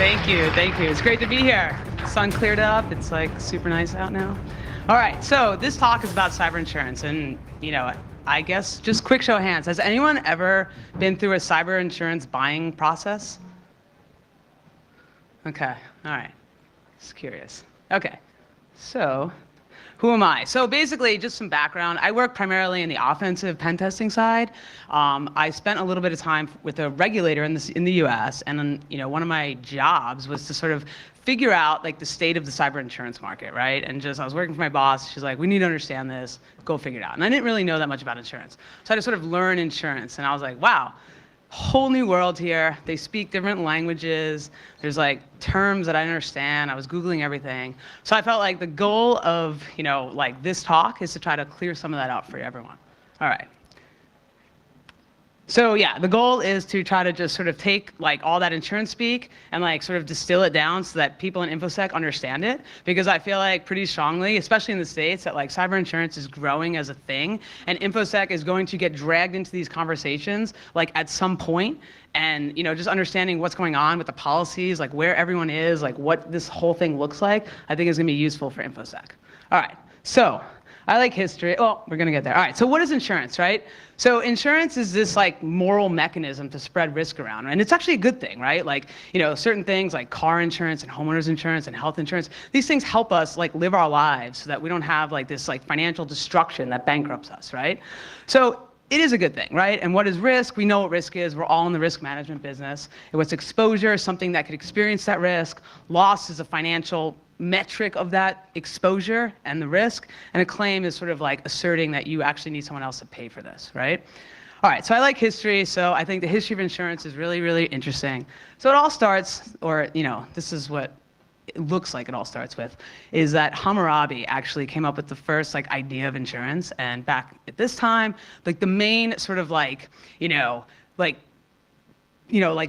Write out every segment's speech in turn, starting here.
Thank you, thank you. It's great to be here. Sun cleared up. It's like super nice out now. All right, so this talk is about cyber insurance, and I guess just quick show of hands. Has anyone ever been through a cyber insurance buying process? Okay, all right. Just curious. Okay, so who am I? So basically, just some background. I work primarily in the offensive pen testing side. I spent a little bit of time with a regulator in the U.S., and then, one of my jobs was to sort of figure out like the state of the cyber insurance market, right? And I was working for my boss. She's like, "We need to understand this. Go figure it out." And I didn't really know that much about insurance, so I had to sort of learn insurance. And I was like, "Wow, whole new world here. They speak different languages. There's like terms that I understand." I was Googling everything. So I felt like the goal of, like this talk is to try to clear some of that out for everyone. All right. So yeah, the goal is to try to just sort of take like all that insurance speak and like sort of distill it down so that people in InfoSec understand it. Because I feel like pretty strongly, especially in the States, that like cyber insurance is growing as a thing, and InfoSec is going to get dragged into these conversations like at some point. And just understanding what's going on with the policies, like where everyone is, like what this whole thing looks like, I think is gonna be useful for InfoSec. All right, so I like history. Well, we're gonna get there. All right, so what is insurance, right? So insurance is this like moral mechanism to spread risk around, and it's actually a good thing, right? Like, certain things like car insurance and homeowners insurance and health insurance, these things help us like live our lives so that we don't have like this like financial destruction that bankrupts us, right? So it is a good thing, right? And what is risk? We know what risk is. We're all in the risk management business. And what's exposure? Something that could experience that risk. Loss is a financial metric of that exposure and the risk. And a claim is sort of like asserting that you actually need someone else to pay for this, right? All right, so I like history, so I think the history of insurance is really, really interesting. So it all starts, or this is what it looks like it all starts with, is that Hammurabi actually came up with the first like idea of insurance. And back at this time, like the main sort of like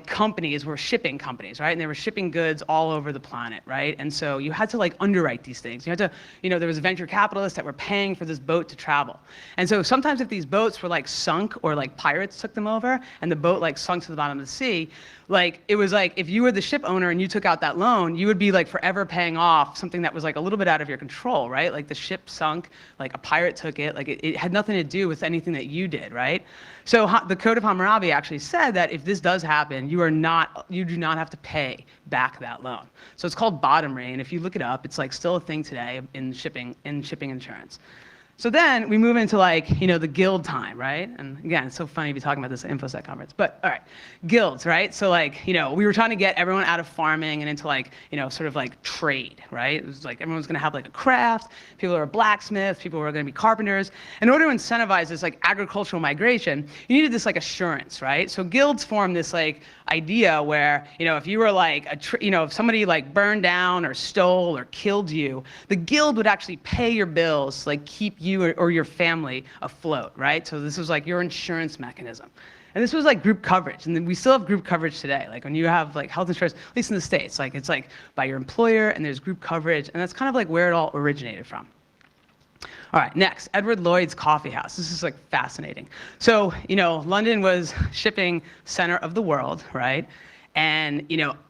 companies were shipping companies, right? And they were shipping goods all over the planet, right? And so you had to like underwrite these things. You had to, there was venture capitalists that were paying for this boat to travel. And so sometimes if these boats were like sunk or like pirates took them over and the boat like sunk to the bottom of the sea, like it was like if you were the ship owner and you took out that loan, you would be like forever paying off something that was like a little bit out of your control, right? Like the ship sunk, like a pirate took it, like it had nothing to do with anything that you did, right? So the Code of Hammurabi actually said that if this does happen, you do not have to pay back that loan. So it's called bottomry, and if you look it up, it's like still a thing today in shipping insurance. So then we move into like, the guild time, right? And again, it's so funny to be talking about this at InfoSec conference, but all right, guilds, right? So like, we were trying to get everyone out of farming and into like, sort of like trade, right? It was like everyone's gonna have like a craft, people who are blacksmiths, people who are gonna be carpenters. In order to incentivize this like agricultural migration, you needed this like assurance, right? So guilds formed this like idea where, if you were like, if somebody like burned down or stole or killed you, the guild would actually pay your bills, like keep you or your family afloat, right? So this was like your insurance mechanism. And this was like group coverage, and then we still have group coverage today. Like when you have like health insurance, at least in the States, like it's like by your employer and there's group coverage, and that's kind of like where it all originated from. All right, next, Edward Lloyd's Coffee House. This is like fascinating. So, London was shipping center of the world, right? And,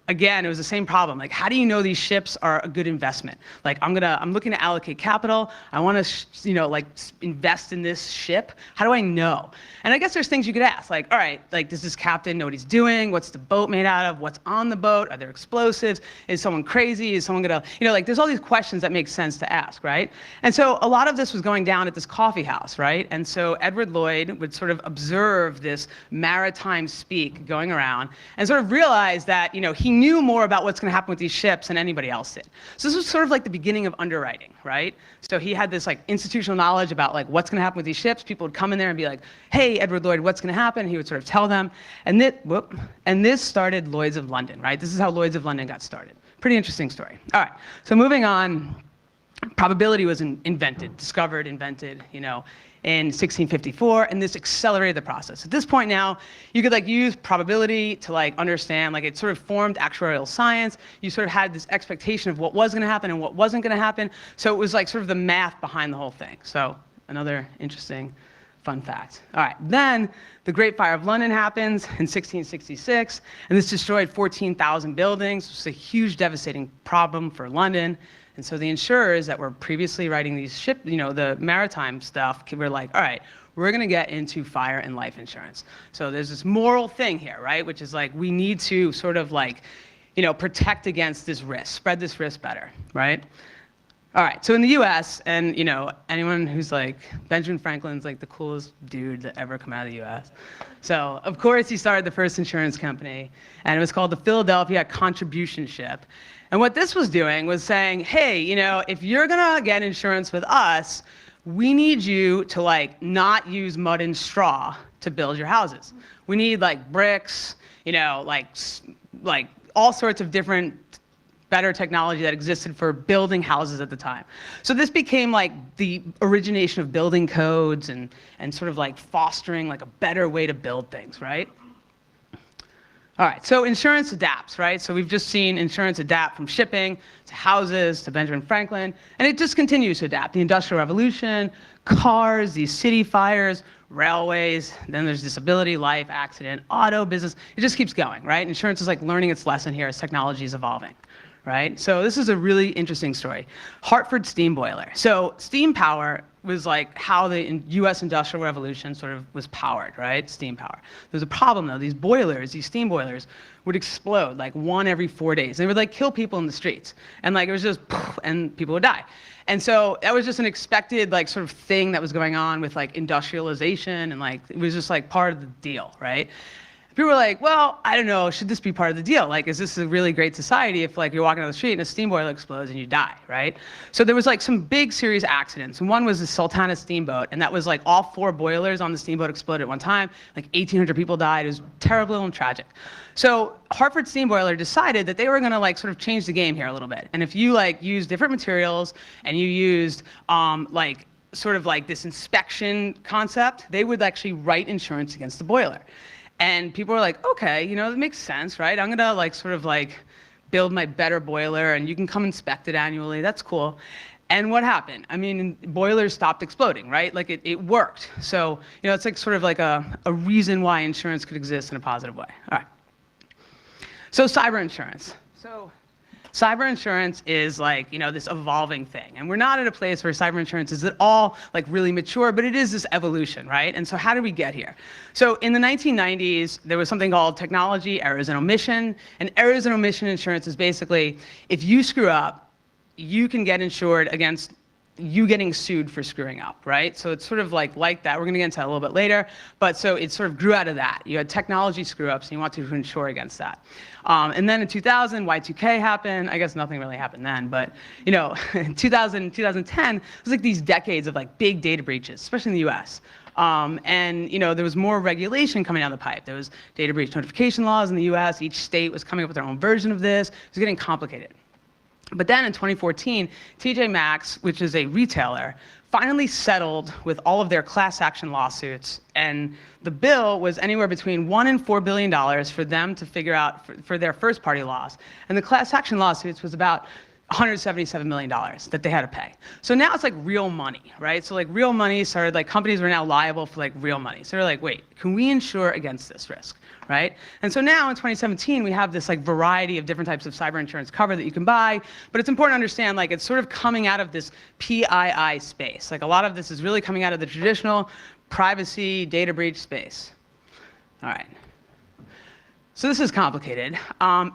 again, it was the same problem. Like, how do you know these ships are a good investment? Like, I'm looking to allocate capital. I want to, invest in this ship. How do I know? And I guess there's things you could ask. Like, all right, like, does this captain know what he's doing? What's the boat made out of? What's on the boat? Are there explosives? Is someone crazy? Is someone gonna, there's all these questions that make sense to ask, right? And so a lot of this was going down at this coffee house, right? And so Edward Lloyd would sort of observe this maritime speak going around and sort of realize that, he knew more about what's going to happen with these ships than anybody else did. So this was sort of like the beginning of underwriting, right? So he had this like institutional knowledge about like what's going to happen with these ships. People would come in there and be like, "Hey, Edward Lloyd, what's going to happen?" He would sort of tell them, and this started Lloyd's of London, right? This is how Lloyd's of London got started. Pretty interesting story. All right, so moving on, probability was discovered, invented, in 1654, and this accelerated the process. At this point now, you could like use probability to like understand, like it sort of formed actuarial science. You sort of had this expectation of what was going to happen and what wasn't going to happen. So it was like sort of the math behind the whole thing. So another interesting Fun fact. All right, then the Great Fire of London happens in 1666, and this destroyed 14,000 buildings. It's a huge, devastating problem for London. And so the insurers that were previously writing these the maritime stuff, were like, all right, we're going to get into fire and life insurance. So there's this moral thing here, right? Which is like, we need to sort of like, protect against this risk, spread this risk better, right? All right, so in the US, and anyone who's like, Benjamin Franklin's like the coolest dude that ever come out of the US. So of course he started the first insurance company, and it was called the Philadelphia Contribution Ship. And what this was doing was saying, hey, if you're gonna get insurance with us, we need you to like not use mud and straw to build your houses. We need like bricks, like all sorts of different better technology that existed for building houses at the time. So this became like the origination of building codes and sort of like fostering like a better way to build things, right? All right, so insurance adapts, right? So we've just seen insurance adapt from shipping to houses to Benjamin Franklin, and it just continues to adapt. The Industrial Revolution, cars, these city fires, railways, then there's disability, life, accident, auto, business. It just keeps going, right? Insurance is like learning its lesson here as technology is evolving. Right? So this is a really interesting story. Hartford steam boiler. So steam power was like how the US Industrial Revolution sort of was powered, right? Steam power. There's a problem though. These boilers, these steam boilers would explode like one every 4 days. They would like kill people in the streets. And like it was just poof, and people would die. And so that was just an expected like sort of thing that was going on with like industrialization, and like it was just like part of the deal, right? People were like, well, I don't know, should this be part of the deal? Like, is this a really great society if like you're walking down the street and a steam boiler explodes and you die, right? So there was like some big serious accidents. And one was the Sultana steamboat, and that was like all 4 boilers on the steamboat exploded at one time. Like 1,800 people died. It was terrible and tragic. So Hartford steam boiler decided that they were gonna like sort of change the game here a little bit. And if you like use different materials and you used like sort of like this inspection concept, they would actually write insurance against the boiler. And people were like, okay, that makes sense, right? I'm gonna like sort of like build my better boiler and you can come inspect it annually, that's cool. And what happened? I mean, boilers stopped exploding, right? Like it worked. So, it's like sort of like a reason why insurance could exist in a positive way. All right. So cyber insurance. So cyber insurance is like, this evolving thing. And we're not at a place where cyber insurance is at all like really mature, but it is this evolution, right? And so how did we get here? So in the 1990s, there was something called technology errors and omission. And errors and omission insurance is basically, if you screw up, you can get insured against you getting sued for screwing up, right? So it's sort of like that. We're gonna get into that a little bit later. But so it sort of grew out of that. You had technology screw ups and you want to insure against that. And then in 2000, Y2K happened. I guess nothing really happened then, but in 2000, 2010, it was like these decades of like big data breaches, especially in the US. And there was more regulation coming down the pipe. There was data breach notification laws in the US. Each state was coming up with their own version of this. It was getting complicated. But then in 2014, TJ Maxx, which is a retailer, finally settled with all of their class action lawsuits. And the bill was anywhere between $1 and $4 billion for them to figure out for their first party loss. And the class action lawsuits was about $177 million that they had to pay. So now it's like real money, right? So like real money started, like companies were now liable for like real money. So they're like, wait, can we insure against this risk, right? And so now in 2017, we have this like variety of different types of cyber insurance cover that you can buy, but it's important to understand like it's sort of coming out of this PII space. Like a lot of this is really coming out of the traditional privacy data breach space. All right. So this is complicated.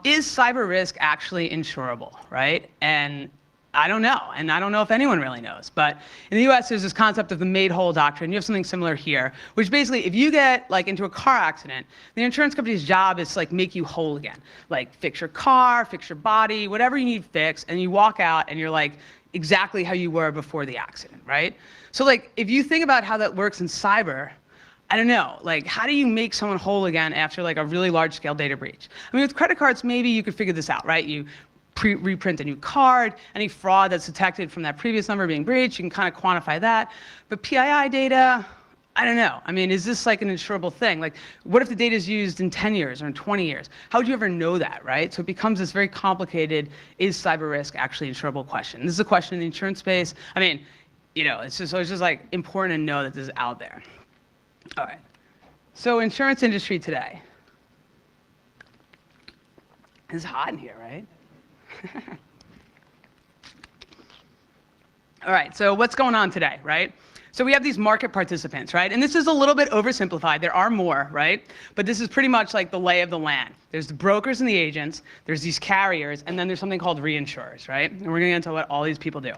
Is cyber risk actually insurable, right? And I don't know, and I don't know if anyone really knows. But in the US, there's this concept of the made whole doctrine. You have something similar here, which basically, if you get like into a car accident, the insurance company's job is to like make you whole again. Like fix your car, fix your body, whatever you need fixed, and you walk out and you're like exactly how you were before the accident, right? So like if you think about how that works in cyber, I don't know, like how do you make someone whole again after like a really large scale data breach? I mean, with credit cards, maybe you could figure this out, right? You reprint a new card, any fraud that's detected from that previous number being breached, you can kind of quantify that. But PII data, I don't know. I mean, is this like an insurable thing? Like, what if the data is used in 10 years or in 20 years? How would you ever know that, right? So it becomes this very complicated, is cyber risk actually insurable question? This is a question in the insurance space. I mean, it's just like important to know that this is out there. All right. So insurance industry today. It's hot in here, right? All right, so what's going on today, right? So we have these market participants, right? And this is a little bit oversimplified. There are more, right? But this is pretty much like the lay of the land. There's the brokers and the agents, there's these carriers, and then there's something called reinsurers, right? And we're gonna get into what all these people do.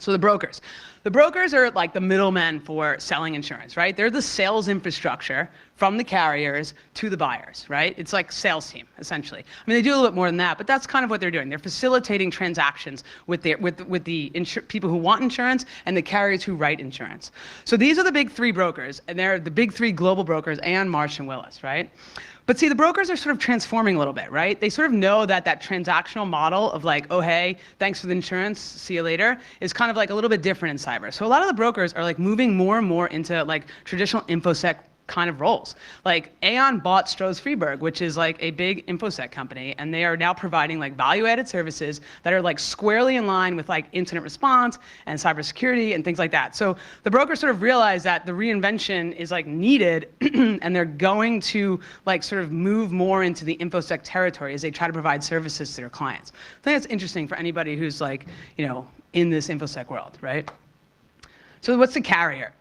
So the brokers. The brokers are like the middlemen for selling insurance, right? They're the sales infrastructure from the carriers to the buyers, right? It's like sales team, essentially. I mean, they do a little bit more than that, but that's kind of what they're doing. They're facilitating transactions with the people who want insurance and the carriers who write insurance. So these are the big three brokers, and they're the big three global brokers, Aon, Marsh, and Willis, right? But see, the brokers are sort of transforming a little bit, right? They sort of know that that transactional model of like, oh, hey, thanks for the insurance, see you later, is kind of like a little bit different in cyber. So a lot of the brokers are like moving more and more into like traditional InfoSec kind of roles. Like Aon bought Stroh's Friedberg, which is like a big InfoSec company, and they are now providing like value-added services that are like squarely in line with like incident response and cybersecurity and things like that. So the brokers sort of realize that the reinvention is like needed, and they're going to like sort of move more into the InfoSec territory as they try to provide services to their clients. I think that's interesting for anybody who's like, you know, in this InfoSec world, right? So what's the carrier?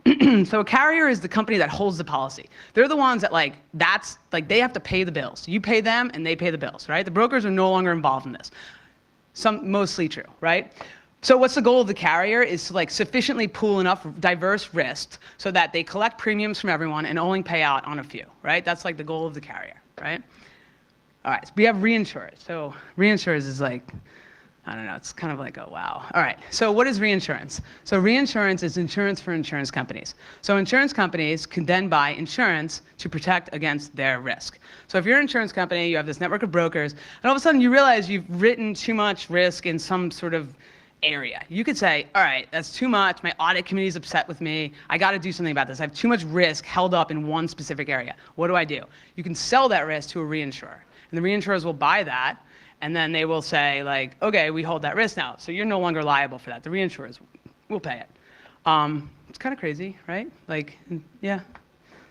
So a carrier is the company that holds the policy. They're the ones that like, that's like, they have to pay the bills. You pay them and they pay the bills, right? The brokers are no longer involved in this. Mostly true, right? So what's the goal of the carrier is to like sufficiently pool enough diverse risks so that they collect premiums from everyone and only pay out on a few, right? That's like the goal of the carrier, right? All right, so we have reinsurers. So reinsurers is like, I don't know, it's kind of like, oh, wow. All right, so what is reinsurance? So reinsurance is insurance for insurance companies. So insurance companies can then buy insurance to protect against their risk. So if you're an insurance company, you have this network of brokers, and all of a sudden you realize you've written too much risk in some sort of area. You could say, all right, that's too much, my audit committee is upset with me, I gotta do something about this, I have too much risk held up in one specific area. What do? You can sell that risk to a reinsurer, and the reinsurers will buy that, and then they will say, like, okay, we hold that risk now, so you're no longer liable for that. The reinsurers will pay it. It's kind of crazy, right? Like, yeah,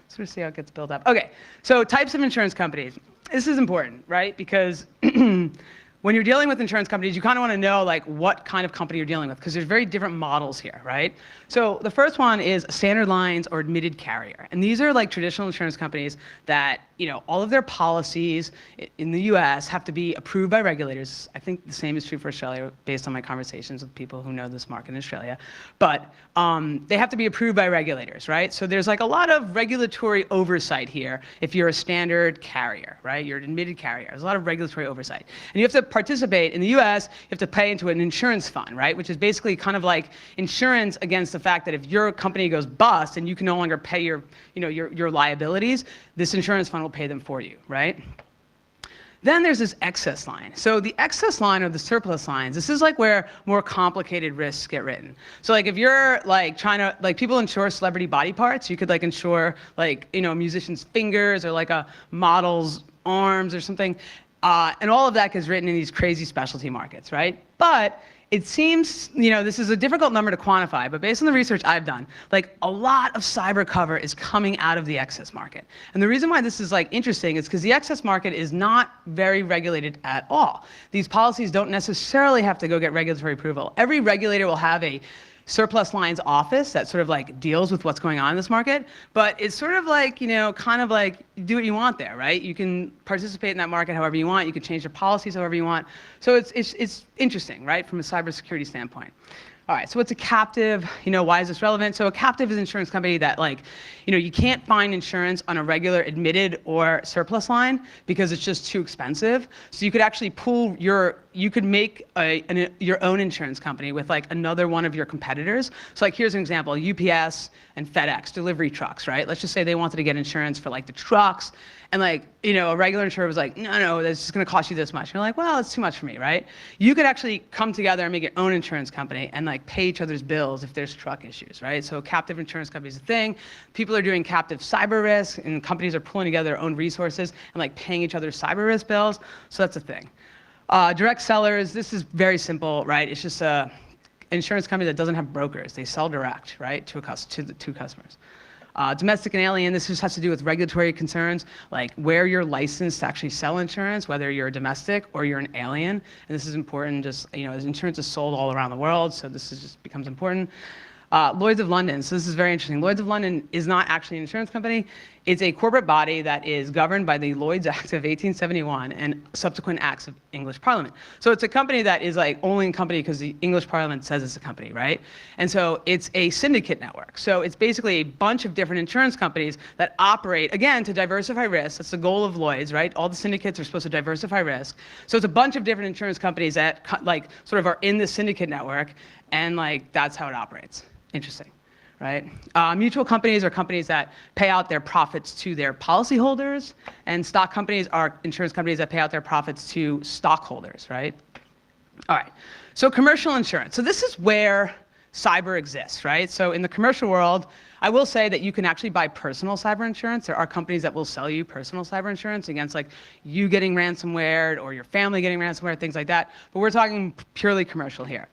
sort of see how it gets built up. Okay, so types of insurance companies. This is important, right? Because when you're dealing with insurance companies, you kind of want to know like what kind of company you're dealing with, because there's very different models here, right? So the first one is standard lines or admitted carrier. And these are like traditional insurance companies that, you know, all of their policies in the US have to be approved by regulators. I think the same is true for Australia based on my conversations with people who know this market in Australia. But they have to be approved by regulators, right? So there's like a lot of regulatory oversight here if you're a standard carrier, right? You're an admitted carrier. There's a lot of regulatory oversight. And you have to participate in the US, you have to pay into an insurance fund, right? Which is basically kind of like insurance against the fact that if your company goes bust and you can no longer pay your, you know, your liabilities, this insurance fund will pay them for you, right? Then there's this excess line. So the excess line or the surplus lines, this is like where more complicated risks get written. So like if you're like trying to, like people insure celebrity body parts, you could like insure like, you know, a musician's fingers or like a model's arms or something. And all of that gets written in these crazy specialty markets, right? But it seems, you know, this is a difficult number to quantify, but based on the research I've done, like a lot of cyber cover is coming out of the excess market. And the reason why this is like interesting is because the excess market is not very regulated at all. These policies don't necessarily have to go get regulatory approval. Every regulator will have a surplus lines office that sort of like deals with what's going on in this market, but it's sort of like, you know, kind of like do what you want there, right? You can participate in that market however you want, you can change your policies however you want. So it's interesting, right, from a cybersecurity standpoint. All right, so what's a captive? You know, why is this relevant? So a captive is an insurance company that like, you know, you can't find insurance on a regular admitted or surplus line because it's just too expensive. So you could actually pool you could make your own insurance company with like another one of your competitors. So like here's an example, UPS and FedEx, delivery trucks, right? Let's just say they wanted to get insurance for like the trucks, and like, you know, a regular insurer was like, no, that's just gonna cost you this much. And you're like, well, it's too much for me, right? You could actually come together and make your own insurance company and like pay each other's bills if there's truck issues, right? So captive insurance company is a thing. People are doing captive cyber risk, and companies are pulling together their own resources and like paying each other's cyber risk bills. So that's a thing. Direct sellers, this is very simple, right? It's just a insurance company that doesn't have brokers. They sell direct, right, to customers. Domestic and alien, this just has to do with regulatory concerns, like where you're licensed to actually sell insurance, whether you're a domestic or you're an alien. And this is important, just, as insurance is sold all around the world, so this just becomes important. Lloyd's of London, so this is very interesting. Lloyd's of London is not actually an insurance company. It's a corporate body that is governed by the Lloyd's Act of 1871 and subsequent acts of English Parliament. So it's a company that is like only a company because the English Parliament says it's a company, right? And so it's a syndicate network. So it's basically a bunch of different insurance companies that operate, again, to diversify risk. That's the goal of Lloyd's, right? All the syndicates are supposed to diversify risk. So it's a bunch of different insurance companies that like sort of are in the syndicate network, and like that's how it operates. Interesting, right? Mutual companies are companies that pay out their profits to their policyholders, and stock companies are insurance companies that pay out their profits to stockholders, right? All right, so commercial insurance. So this is where cyber exists, right? So in the commercial world, I will say that you can actually buy personal cyber insurance. There are companies that will sell you personal cyber insurance against like you getting ransomware or your family getting ransomware, things like that. But we're talking purely commercial here.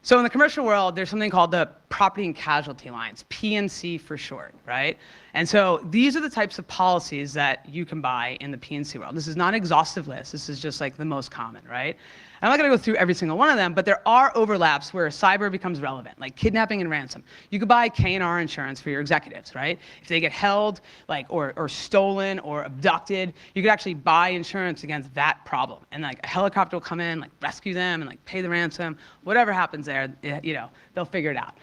So in the commercial world, there's something called the property and casualty lines, P&C for short, right? And so these are the types of policies that you can buy in the P&C world. This is not an exhaustive list. This is just like the most common, right? I'm not going to go through every single one of them, but there are overlaps where cyber becomes relevant, like kidnapping and ransom. You could buy K&R insurance for your executives, right? If they get held, like, or stolen or abducted, you could actually buy insurance against that problem. And like a helicopter will come in, like rescue them and like pay the ransom. Whatever happens there, they'll figure it out.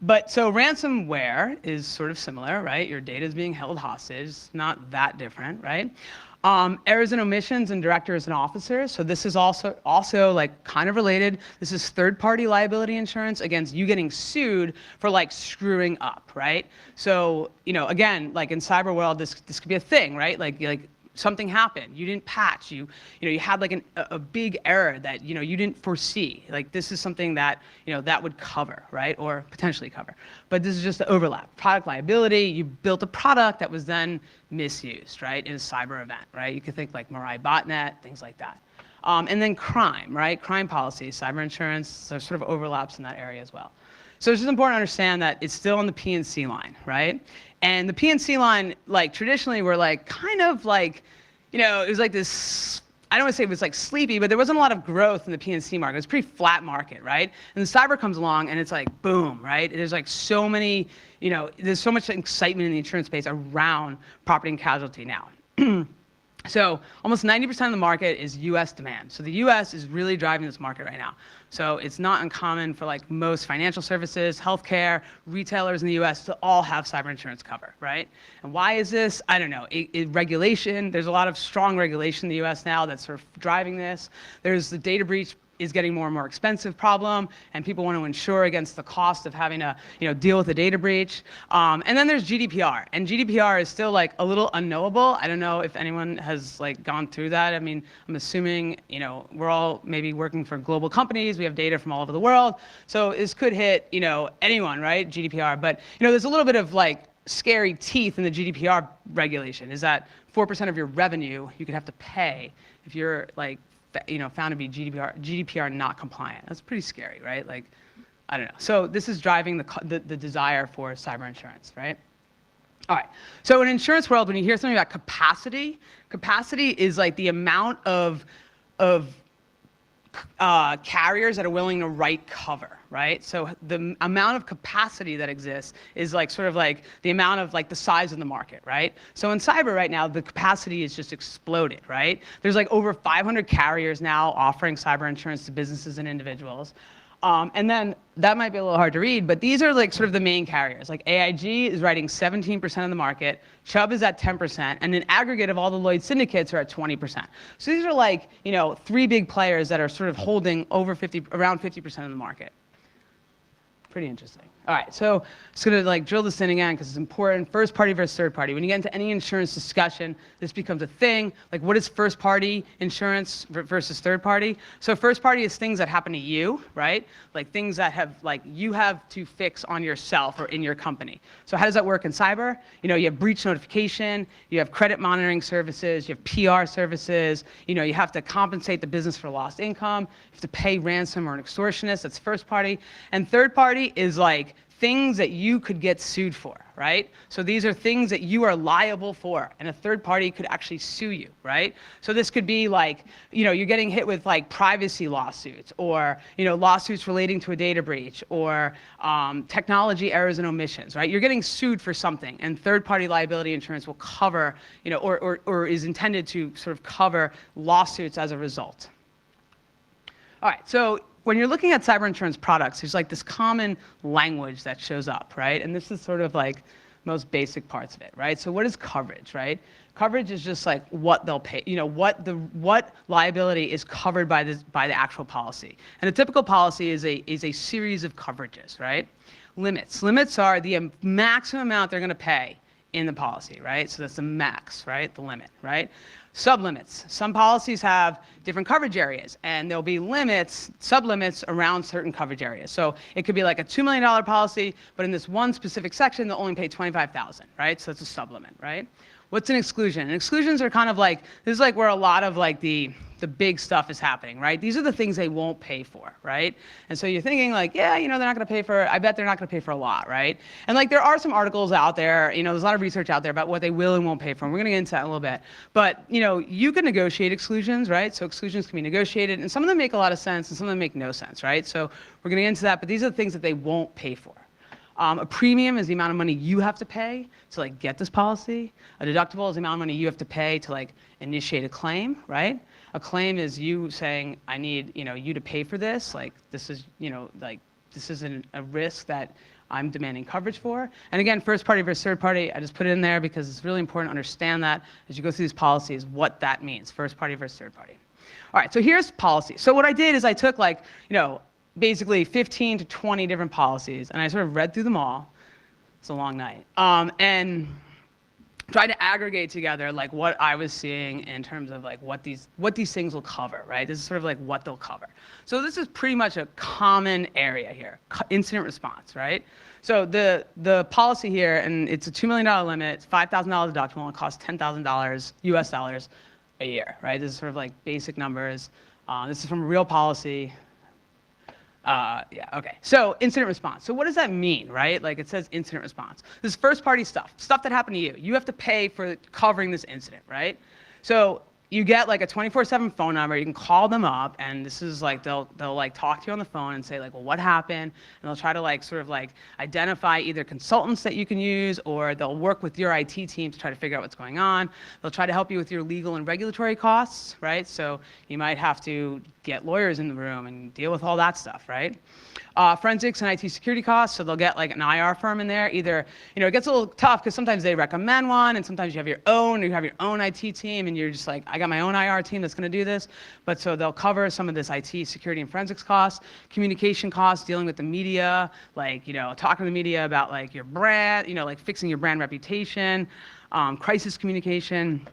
But so ransomware is sort of similar, right? Your data is being held hostage. It's not that different, right? Errors and omissions in directors and officers. So this is also like kind of related. This is third-party liability insurance against you getting sued for like screwing up, right? So, again, like in cyber world, this could be a thing, right? Like something happened, you didn't patch, you had like a big error that you didn't foresee. Like this is something that that would cover, right, or potentially cover. But this is just the overlap. Product liability, you built a product that was then misused, right, in a cyber event, right? You could think like Mirai botnet, things like that. And then crime, right? Crime policy, cyber insurance, so sort of overlaps in that area as well. So it's just important to understand that it's still on the P&C line, right? And the P&C line, like traditionally, were like kind of like, it was like this, I don't want to say it was like sleepy, but there wasn't a lot of growth in the P&C market. It was a pretty flat market, right? And the cyber comes along and it's like, boom, right? There's like so many, there's so much excitement in the insurance space around property and casualty now. So almost 90% of the market is US demand. So the US is really driving this market right now. So it's not uncommon for like most financial services, healthcare, retailers in the US to all have cyber insurance cover, right? And why is this? I don't know. Regulation, there's a lot of strong regulation in the US now that's sort of driving this. There's the data breach is getting more and more expensive problem, and people want to insure against the cost of having to deal with a data breach. And then there's GDPR, and GDPR is still like a little unknowable. I don't know if anyone has like gone through that. I mean, I'm assuming we're all maybe working for global companies. We have data from all over the world, so this could hit anyone, right? GDPR, but there's a little bit of like scary teeth in the GDPR regulation. Is that 4% of your revenue you could have to pay if you're like found to be GDPR not compliant. That's pretty scary, right? Like, I don't know. So this is driving the desire for cyber insurance, right? All right. So in insurance world, when you hear something about capacity is like the amount of carriers that are willing to write cover, right? So the amount of capacity that exists is like sort of like the amount of like the size of the market, right? So in cyber right now, the capacity is just exploded, right? There's like over 500 carriers now offering cyber insurance to businesses and individuals. And then that might be a little hard to read, but these are like sort of the main carriers. Like AIG is writing 17% of the market, Chubb is at 10%, and an aggregate of all the Lloyd's syndicates are at 20%. So these are like, three big players that are sort of holding around 50% of the market. Pretty interesting. All right, so I'm just gonna like drill this in again because it's important. First party versus third party. When you get into any insurance discussion, this becomes a thing. Like, what is first party insurance versus third party? So first party is things that happen to you, right? Like things that you have to fix on yourself or in your company. So how does that work in cyber? You have breach notification, you have credit monitoring services, you have PR services, you have to compensate the business for lost income, you have to pay ransom or an extortionist, that's first party. And third party is like things that you could get sued for, right? So these are things that you are liable for, and a third party could actually sue you, right? So this could be like, you're getting hit with like privacy lawsuits, or lawsuits relating to a data breach, or technology errors and omissions, right? You're getting sued for something, and third-party liability insurance will cover, or is intended to sort of cover lawsuits as a result. All right, so when you're looking at cyber insurance products, there's like this common language that shows up, right? And this is sort of like most basic parts of it, right? So what is coverage, right? Coverage is just like what they'll pay, what liability is covered by the actual policy. And a typical policy is a series of coverages, right? Limits are the maximum amount they're going to pay in the policy, right? So that's the max, right? The limit, right? Sublimits. Some policies have different coverage areas, and there'll be limits, sublimits around certain coverage areas. So it could be like a $2 million policy, but in this one specific section, they'll only pay $25,000, right? So that's a sublimit, right? What's an exclusion? And exclusions are kind of like, this is like where a lot of like the big stuff is happening, right? These are the things they won't pay for, right? And so you're thinking like, yeah, they're not going to pay for, I bet they're not going to pay for a lot, right? And like there are some articles out there, there's a lot of research out there about what they will and won't pay for. And we're going to get into that in a little bit. But, you can negotiate exclusions, right? So exclusions can be negotiated, and some of them make a lot of sense and some of them make no sense, right? So we're going to get into that, but these are the things that they won't pay for. A premium is the amount of money you have to pay to like get this policy. A deductible is the amount of money you have to pay to like initiate a claim, right? A claim is you saying, I need, you to pay for this. Like this is, this is a risk that I'm demanding coverage for. And again, first party versus third party, I just put it in there because it's really important to understand that as you go through these policies, what that means, first party versus third party. All right, so here's policy. So what I did is I took like, basically 15 to 20 different policies, and I sort of read through them all. It's a long night. And tried to aggregate together like what I was seeing in terms of like what these things will cover, right? This is sort of like what they'll cover. So this is pretty much a common area here, incident response, right? So the policy here, and it's a $2 million limit, it's $5,000 deductible, and it costs $10,000 US dollars a year, right? This is sort of like basic numbers. This is from a real policy. Yeah, okay. So incident response. So what does that mean, right? Like it says incident response. This is first party stuff that happened to you. You have to pay for covering this incident, right? So you get like a 24/7 phone number. You can call them up, and this is like they'll like talk to you on the phone and say like, well, what happened? And they'll try to like sort of like identify either consultants that you can use, or they'll work with your IT team to try to figure out what's going on. They'll try to help you with your legal and regulatory costs, right? So you might have to get lawyers in the room and deal with all that stuff, right? Forensics and IT security costs, so they'll get like an IR firm in there. Either, it gets a little tough because sometimes they recommend one, and sometimes you have your own IT team, and you're just like, I got my own IR team that's going to do this. But so they'll cover some of this IT security and forensics costs, communication costs, dealing with the media, like, talking to the media about like your brand, like fixing your brand reputation, crisis communication,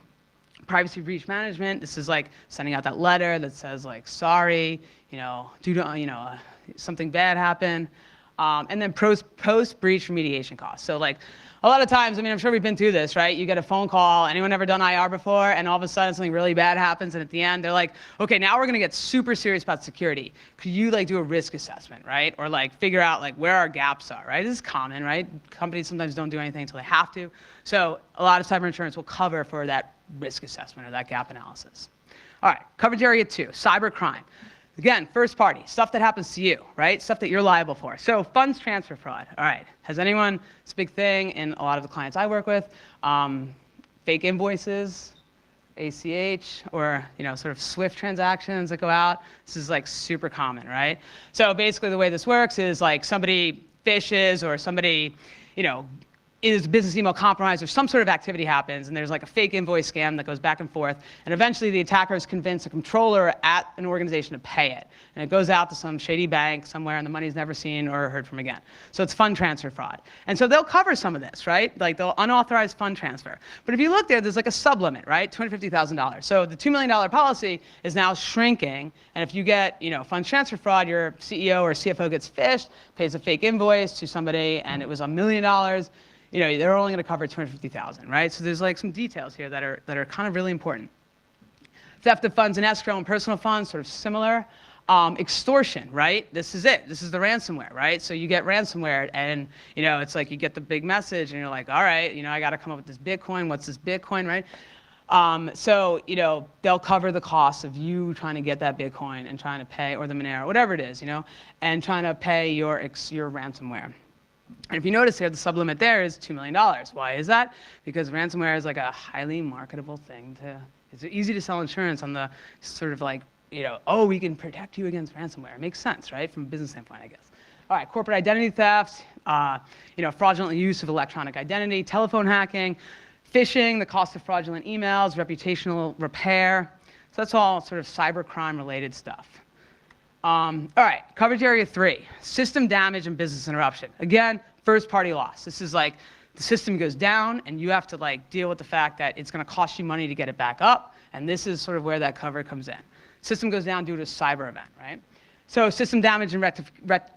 privacy breach management. This is like sending out that letter that says like, sorry, due to, something bad happened. And then post-breach remediation costs. So like a lot of times, I'm sure we've been through this, right? You get a phone call, anyone ever done IR before? And all of a sudden something really bad happens, and at the end they're like, okay, now we're gonna get super serious about security. Could you like do a risk assessment, right? Or like figure out like where our gaps are, right? This is common, right? Companies sometimes don't do anything until they have to. So a lot of cyber insurance will cover for that risk assessment or that gap analysis. All right, coverage area 2, cyber crime. Again, first party, stuff that happens to you, right? Stuff that you're liable for. So funds transfer fraud. All right, has anyone, it's a big thing in a lot of the clients I work with, fake invoices, ACH, or sort of SWIFT transactions that go out. This is like super common, right? So basically the way this works is like somebody phishes, or somebody, is business email compromised, or some sort of activity happens, and there's like a fake invoice scam that goes back and forth, and eventually the attackers convince a controller at an organization to pay it, and it goes out to some shady bank somewhere, and the money's never seen or heard from again. So it's fund transfer fraud. And so they'll cover some of this, right? Like they'll unauthorized fund transfer. But if you look there's like a sublimit, right? $250,000. So the $2 million policy is now shrinking, and if you get, fund transfer fraud, your CEO or CFO gets phished, pays a fake invoice to somebody, and it was $1 million, they're only going to cover $250,000, right? So there's like some details here that are kind of really important. Theft of funds in escrow and personal funds, sort of similar. Extortion, right? This is it. This is the ransomware, right? So you get ransomware, and it's like you get the big message, and you're like, all right, I got to come up with this Bitcoin. What's this Bitcoin, right? So they'll cover the cost of you trying to get that Bitcoin and trying to pay, or the Monero, whatever it is, and trying to pay your ransomware. And if you notice here, the sublimit there is $2 million. Why is that? Because ransomware is like a highly marketable thing it's easy to sell insurance on the sort of like, oh, we can protect you against ransomware. It makes sense, right? From a business standpoint, I guess. All right, corporate identity theft, fraudulent use of electronic identity, telephone hacking, phishing, the cost of fraudulent emails, reputational repair. So that's all sort of cybercrime related stuff. All right, coverage area 3, system damage and business interruption. Again, first party loss. This is like the system goes down and you have to like deal with the fact that it's going to cost you money to get it back up. And this is sort of where that cover comes in. System goes down due to a cyber event, right? So system damage and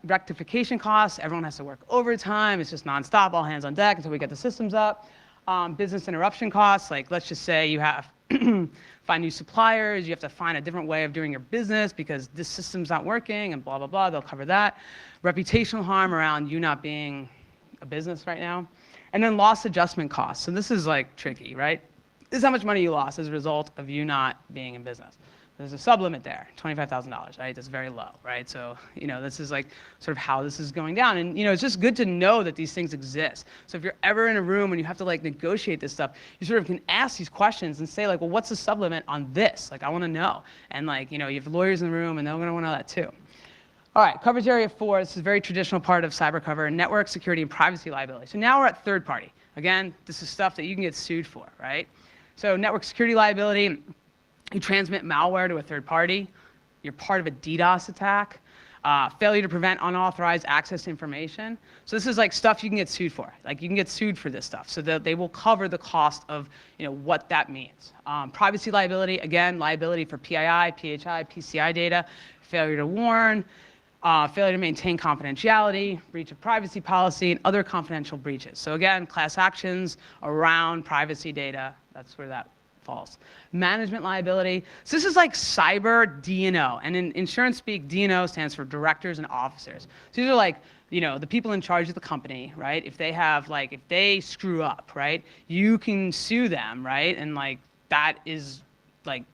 rectification costs, everyone has to work overtime. It's just nonstop, all hands on deck until we get the systems up. Business interruption costs, like let's just say you have find new suppliers, you have to find a different way of doing your business because this system's not working and blah, blah, blah, they'll cover that. Reputational harm around you not being a business right now. And then loss adjustment costs. So this is like tricky, right? This is how much money you lost as a result of you not being in business. There's a sublimit there, $25,000, right? That's very low, right? So, this is like sort of how this is going down. And, it's just good to know that these things exist. So if you're ever in a room and you have to like negotiate this stuff, you sort of can ask these questions and say like, well, what's the sublimit on this? Like, I want to know. And like, you have lawyers in the room and they're going to want to know that too. All right, coverage area 4, this is a very traditional part of cyber cover, network security and privacy liability. So now we're at third party. Again, this is stuff that you can get sued for, right? So network security liability, you transmit malware to a third party, you're part of a DDoS attack, failure to prevent unauthorized access to information. So this is like stuff you can get sued for. Like you can get sued for this stuff. So that they will cover the cost of what that means. Privacy liability, again, liability for PII, PHI, PCI data, failure to warn, failure to maintain confidentiality, breach of privacy policy, and other confidential breaches. So again, class actions around privacy data, that's where that false. Management liability. So this is like cyber D&O. And in insurance speak, D&O stands for directors and officers. So these are like, the people in charge of the company, right? If they screw up, right? You can sue them, right? And like, that is like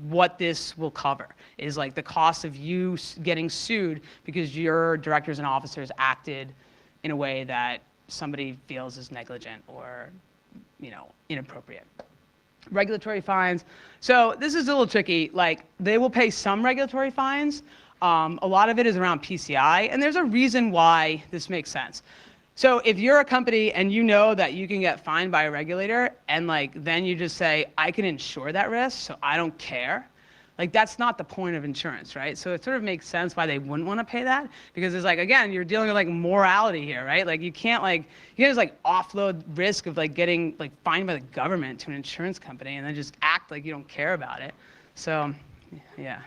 what this will cover is like the cost of you getting sued because your directors and officers acted in a way that somebody feels is negligent or, inappropriate. Regulatory fines. So this is a little tricky. Like they will pay some regulatory fines. A lot of it is around PCI, and there's a reason why this makes sense. So if you're a company and you know that you can get fined by a regulator, and like then you just say, I can insure that risk, so I don't care. Like that's not the point of insurance, right? So it sort of makes sense why they wouldn't want to pay that because it's like, again, you're dealing with like morality here, right? Like you can't just like offload risk of like getting like fined by the government to an insurance company and then just act like you don't care about it. So, yeah.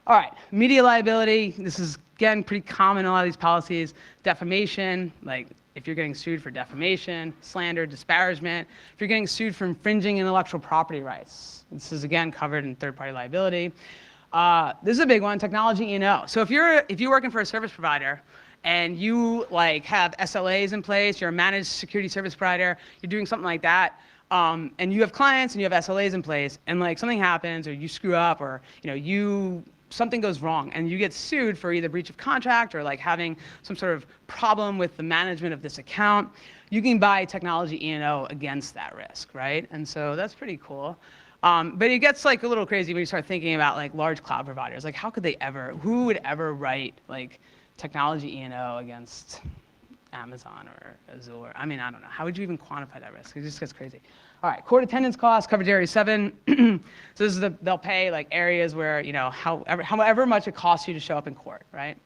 All right, media liability. This is, again, pretty common in a lot of these policies. Defamation, like if you're getting sued for defamation, slander, disparagement. If you're getting sued for infringing intellectual property rights. This is, again, covered in third-party liability. This is a big one, technology E&O. So if you're working for a service provider and you like have SLAs in place, you're a managed security service provider, you're doing something like that, and you have clients and you have SLAs in place, and like something happens or you screw up or something goes wrong and you get sued for either breach of contract or like having some sort of problem with the management of this account, you can buy technology E&O against that risk, right? And so that's pretty cool. But it gets like a little crazy when you start thinking about like large cloud providers. Like who would ever write like technology E&O against Amazon or Azure? I mean, I don't know. How would you even quantify that risk? It just gets crazy. All right, court attendance costs, coverage area 7. So this is they'll pay like areas where, however much it costs you to show up in court, right?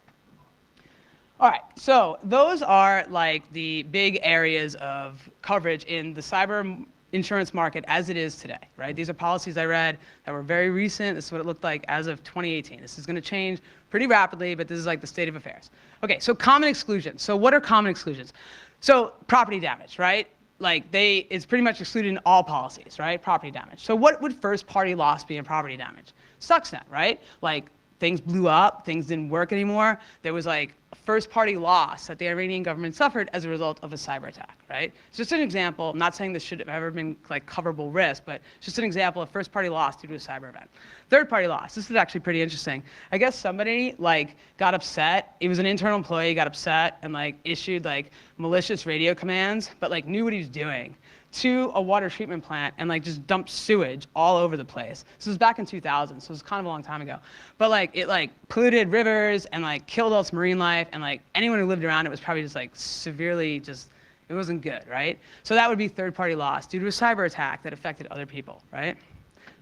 All right, so those are like the big areas of coverage in the cyber insurance market as it is today, right? These are policies I read that were very recent. This is what it looked like as of 2018. This is going to change pretty rapidly, but this is like the state of affairs. Okay, so common exclusions. So what are common exclusions? So property damage, right? Like it's pretty much excluded in all policies, right? Property damage. So what would first party loss be in property damage? Stuxnet, right? Like things blew up, things didn't work anymore. There was like a first-party loss that the Iranian government suffered as a result of a cyber attack, right? It's just an example. I'm not saying this should have ever been like coverable risk, but it's just an example of first-party loss due to a cyber event. Third-party loss. This is actually pretty interesting. I guess somebody like got upset. It was an internal employee, got upset and like issued like malicious radio commands, but like knew what he was doing, to a water treatment plant and like just dumped sewage all over the place. This was back in 2000, so it was kind of a long time ago. But like it like polluted rivers and like killed all its marine life, and like anyone who lived around it was probably just like severely just, it wasn't good, right? So that would be third-party loss due to a cyber attack that affected other people, right?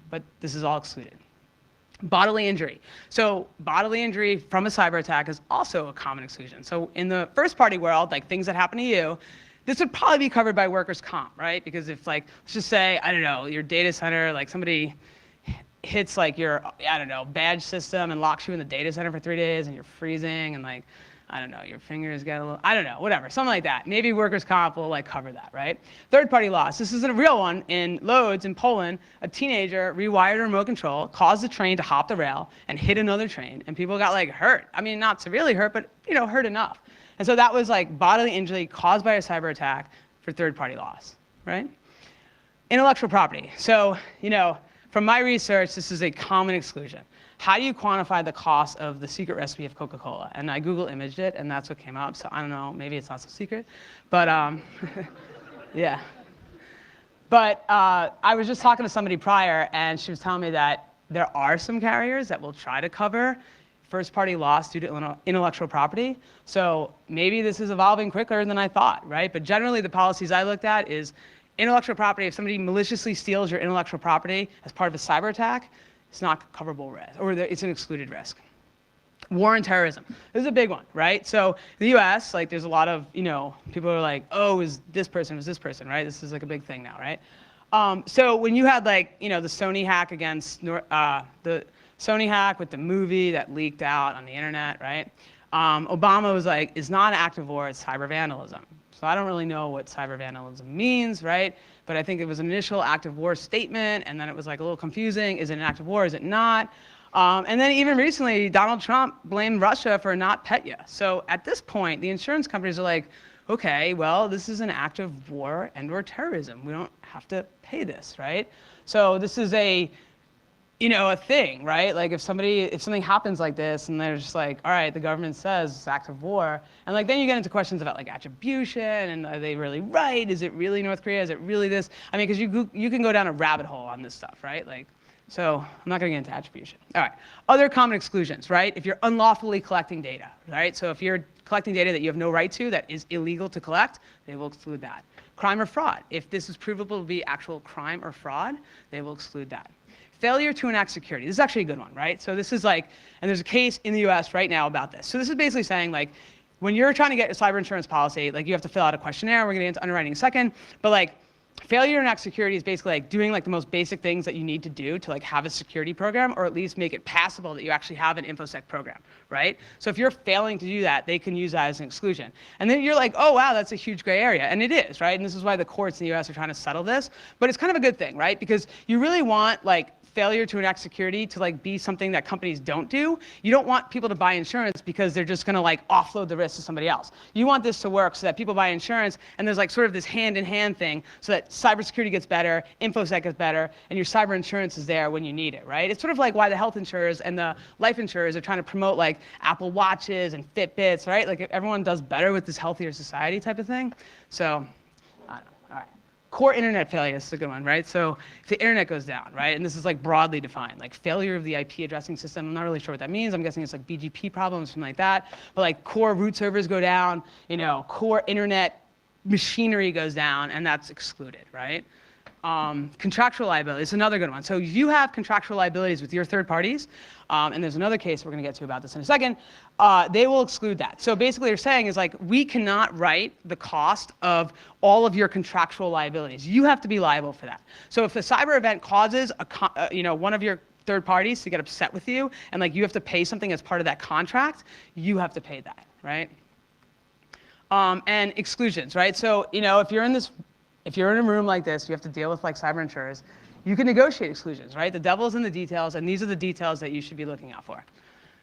But this is all excluded. Bodily injury. So bodily injury from a cyber attack is also a common exclusion. So in the first-party world, like things that happen to you, this would probably be covered by workers' comp, right? Because if like, let's just say, I don't know, your data center, like somebody hits like your, I don't know, badge system and locks you in the data center for 3 days and you're freezing and like, I don't know, your fingers get a little, I don't know, whatever, something like that. Maybe workers' comp will like cover that, right? Third-party loss. This isn't a real one. In Lodz in Poland, a teenager rewired a remote control, caused the train to hop the rail and hit another train, and people got like hurt. I mean, not severely hurt, but you know, hurt enough. And so that was like bodily injury caused by a cyber attack for third-party loss, right? Intellectual property. So, you know, from my research, this is a common exclusion. How do you quantify the cost of the secret recipe of Coca-Cola? And I Google imaged it, and that's what came up. So I don't know, maybe it's not so secret, but yeah. But I was just talking to somebody prior, and she was telling me that there are some carriers that will try to cover first-party loss due to intellectual property. So maybe this is evolving quicker than I thought, right? But generally, the policies I looked at is intellectual property. If somebody maliciously steals your intellectual property as part of a cyber attack, it's not coverable risk, or it's an excluded risk. War and terrorism. This is a big one, right? So in the US, like there's a lot of, you know, people are like, oh, is this person, right? This is like a big thing now, right? So when you had like, you know, the Sony hack against, the Sony hack with the movie that leaked out on the internet, right? Obama was like, it's not an act of war, it's cyber vandalism. So I don't really know what cyber vandalism means, right? But I think it was an initial act of war statement, and then it was like a little confusing. Is it an act of war, is it not? And then even recently, Donald Trump blamed Russia for not Petya. So at this point, the insurance companies are like, okay, well, this is an act of war and or terrorism. We don't have to pay this, right? So this is a, you know, a thing, right? Like if something happens like this and they're just like, all right, the government says it's act of war. And like then you get into questions about like attribution and are they really right? Is it really North Korea? Is it really this? I mean, because you can go down a rabbit hole on this stuff, right? Like, so I'm not gonna get into attribution. All right, other common exclusions, right? If you're unlawfully collecting data, right? So if you're collecting data that you have no right to, that is illegal to collect, they will exclude that. Crime or fraud. If this is provable to be actual crime or fraud, they will exclude that. Failure to enact security. This is actually a good one, right? So this is like, and there's a case in the US right now about this. So this is basically saying like, when you're trying to get a cyber insurance policy, like you have to fill out a questionnaire, we're gonna get into underwriting in a second, but like, failure to enact security is basically like doing like the most basic things that you need to do to like have a security program, or at least make it passable that you actually have an InfoSec program, right? So if you're failing to do that, they can use that as an exclusion. And then you're like, oh wow, that's a huge gray area. And it is, right? And this is why the courts in the US are trying to settle this. But it's kind of a good thing, right? Because you really want like failure to enact security to like be something that companies don't do. You don't want people to buy insurance because they're just gonna like offload the risk to somebody else. You want this to work so that people buy insurance and there's like sort of this hand-in-hand thing so that cybersecurity gets better, InfoSec gets better, and your cyber insurance is there when you need it, right? It's sort of like why the health insurers and the life insurers are trying to promote like Apple Watches and Fitbits, right? Like everyone does better with this healthier society type of thing. So, I don't know, all right. Core internet failure is a good one, right? So if the internet goes down, right, and this is like broadly defined, like failure of the IP addressing system, I'm not really sure what that means. I'm guessing it's like BGP problems, something like that. But like core root servers go down, you know, core internet machinery goes down, and that's excluded, right? Contractual liability is another good one. So if you have contractual liabilities with your third parties, and there's another case we're going to get to about this in a second, they will exclude that. So basically they're saying is like, we cannot write the cost of all of your contractual liabilities. You have to be liable for that. So if the cyber event causes you know, one of your third parties to get upset with you, and like you have to pay something as part of that contract, you have to pay that, right? And exclusions, right? So, you know, if you're in a room like this, you have to deal with like cyber insurers, you can negotiate exclusions, right? The devil's in the details, and these are the details that you should be looking out for.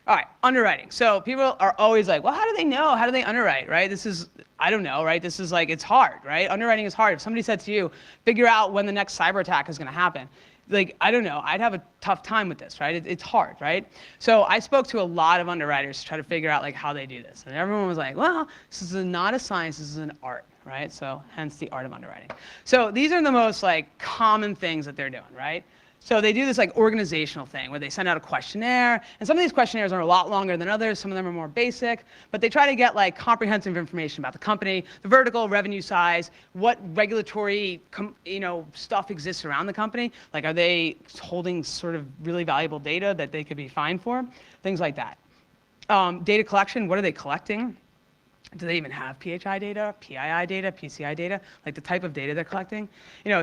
All right, underwriting. So people are always like, well, how do they know? How do they underwrite, right? This is, I don't know, right? This is like, it's hard, right? Underwriting is hard. If somebody said to you, figure out when the next cyber attack is going to happen, like, I don't know, I'd have a tough time with this, right? It's hard, right? So I spoke to a lot of underwriters to try to figure out like how they do this. And everyone was like, well, this is not a science, this is an art, right? So hence the art of underwriting. So these are the most like common things that they're doing, right? So they do this like organizational thing where they send out a questionnaire, and some of these questionnaires are a lot longer than others, some of them are more basic, but they try to get like comprehensive information about the company, the vertical, revenue size, what regulatory stuff exists around the company, like are they holding sort of really valuable data that they could be fined for, things like that. Data collection, what are they collecting? Do they even have PHI data, PII data, PCI data, like the type of data they're collecting?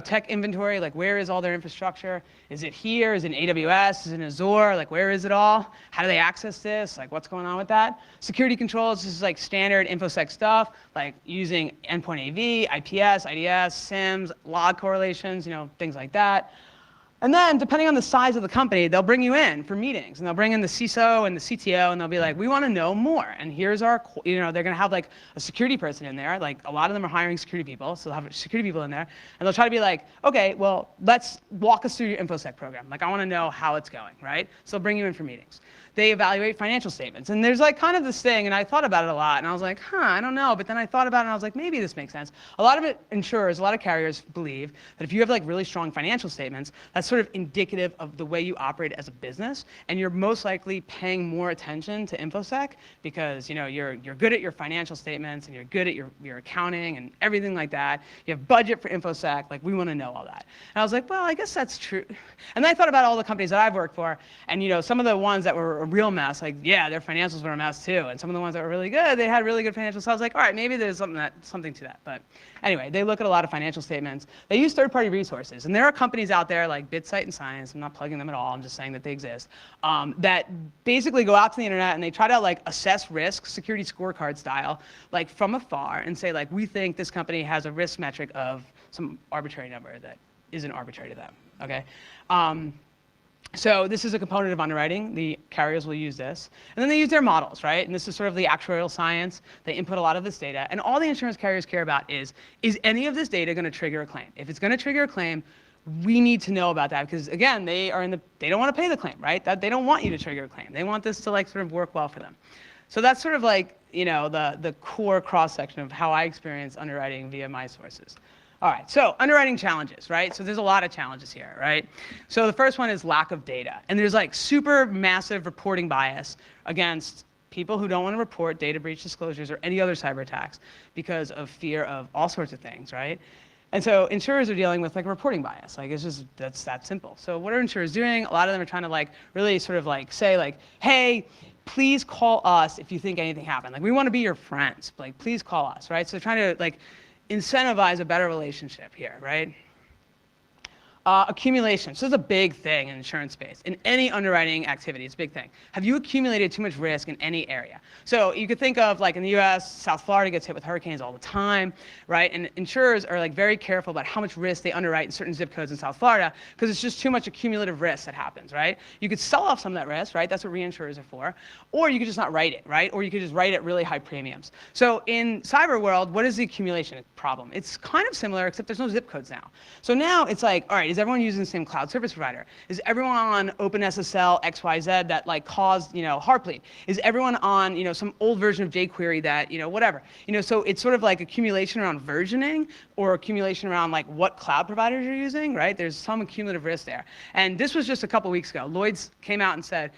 Tech inventory, like where is all their infrastructure? Is it here? Is it in AWS? Is it in Azure? Like where is it all? How do they access this? Like what's going on with that? Security controls, this is like standard InfoSec stuff, like using endpoint AV, IPS, IDS, SIMs, log correlations, things like that. And then, depending on the size of the company, they'll bring you in for meetings, and they'll bring in the CISO and the CTO, and they'll be like, we want to know more. And here's our, they're going to have like a security person in there. Like a lot of them are hiring security people, so they'll have security people in there, and they'll try to be like, okay, well, let's walk us through your InfoSec program. Like I want to know how it's going, right? So they'll bring you in for meetings. They evaluate financial statements. And there's like kind of this thing, and I thought about it a lot, and I was like, I don't know. But then I thought about it, and I was like, maybe this makes sense. A lot of insurers, a lot of carriers believe that if you have like really strong financial statements, that's sort of indicative of the way you operate as a business, and you're most likely paying more attention to InfoSec because you're good at your financial statements, and you're good at your accounting and everything like that. You have budget for InfoSec. Like we want to know all that. And I was like, well, I guess that's true. And then I thought about all the companies that I've worked for, and some of the ones that were a real mess, like yeah, their financials were a mess too, and some of the ones that were really good, they had really good financials. So I was like, all right, maybe there's something to that. But anyway, they look at a lot of financial statements. They use third-party resources, and there are companies out there like BitSight and Science. I'm not plugging them at all. I'm just saying that they exist. That basically go out to the internet and they try to like assess risk, security scorecard style, like from afar, and say like we think this company has a risk metric of some arbitrary number that isn't arbitrary to them. Okay. So this is a component of underwriting. The carriers will use this. And then they use their models, right? And this is sort of the actuarial science. They input a lot of this data. And all the insurance carriers care about is any of this data going to trigger a claim? If it's going to trigger a claim, we need to know about that because, again, they don't want to pay the claim, right? They don't want you to trigger a claim. They want this to like sort of work well for them. So that's sort of like, the core cross-section of how I experience underwriting via my sources. All right, so underwriting challenges, right? So there's a lot of challenges here, right? So the first one is lack of data. And there's like super massive reporting bias against people who don't want to report data breach disclosures or any other cyber attacks because of fear of all sorts of things, right? And so insurers are dealing with like reporting bias. Like that's that simple. So what are insurers doing? A lot of them are trying to like really sort of like say like, hey, please call us if you think anything happened. Like we want to be your friends. Like please call us, right? So they're trying to like incentivize a better relationship here, right? Accumulation. So this is a big thing in insurance space. In any underwriting activity, it's a big thing. Have you accumulated too much risk in any area? So you could think of like in the US, South Florida gets hit with hurricanes all the time, right? And insurers are like very careful about how much risk they underwrite in certain zip codes in South Florida because it's just too much accumulative risk that happens, right? You could sell off some of that risk, right? That's what reinsurers are for. Or you could just not write it, right? Or you could just write it really high premiums. So in cyber world, what is the accumulation problem? It's kind of similar, except there's no zip codes now. So now it's like, all right, is everyone using the same cloud service provider? Is everyone on OpenSSL XYZ that like caused, Heartbleed? Is everyone on, some old version of jQuery that, whatever? So it's sort of like accumulation around versioning or accumulation around like what cloud providers you're using, right? There's some accumulative risk there. And this was just a couple weeks ago. Lloyd's came out and said,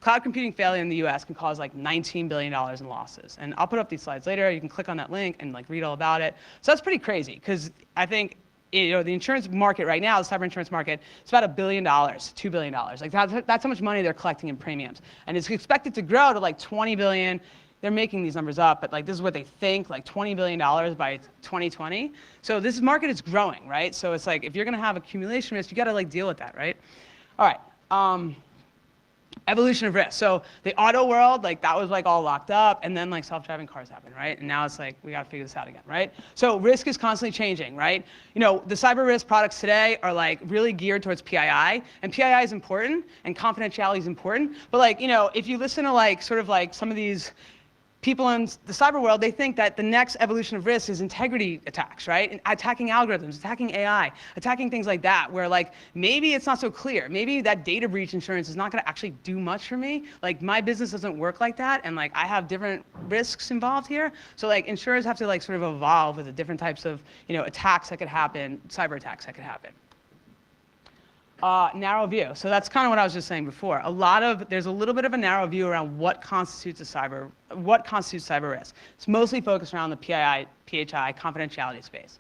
cloud computing failure in the US can cause like $19 billion in losses. And I'll put up these slides later. You can click on that link and like read all about it. So that's pretty crazy because I think the insurance market right now, the cyber insurance market, it's about $1 billion, $2 billion. Like that's how much money they're collecting in premiums. And it's expected to grow to like 20 billion. They're making these numbers up, but like this is what they think, like $20 billion by 2020. So this market is growing, right? So it's like if you're gonna have accumulation risk, you gotta like deal with that, right? All right. Evolution of risk. So the auto world, like that was like all locked up, and then like self-driving cars happened, right? And now it's like, we gotta figure this out again, right? So risk is constantly changing, right? You know, the cyber risk products today are like really geared towards PII, and PII is important, and confidentiality is important, but like, you know, if you listen to like, sort of like some of these people in the cyber world, they think that the next evolution of risk is integrity attacks, right? And attacking algorithms, attacking AI, attacking things like that, where like, maybe it's not so clear. Maybe that data breach insurance is not gonna actually do much for me. Like, my business doesn't work like that, and like, I have different risks involved here. So like, insurers have to like sort of evolve with the different types of, you know, attacks that could happen, cyber attacks that could happen. Narrow view. So that's kind of what I was just saying before. There's a little bit of a narrow view around what constitutes cyber risk. It's mostly focused around the PHI confidentiality space.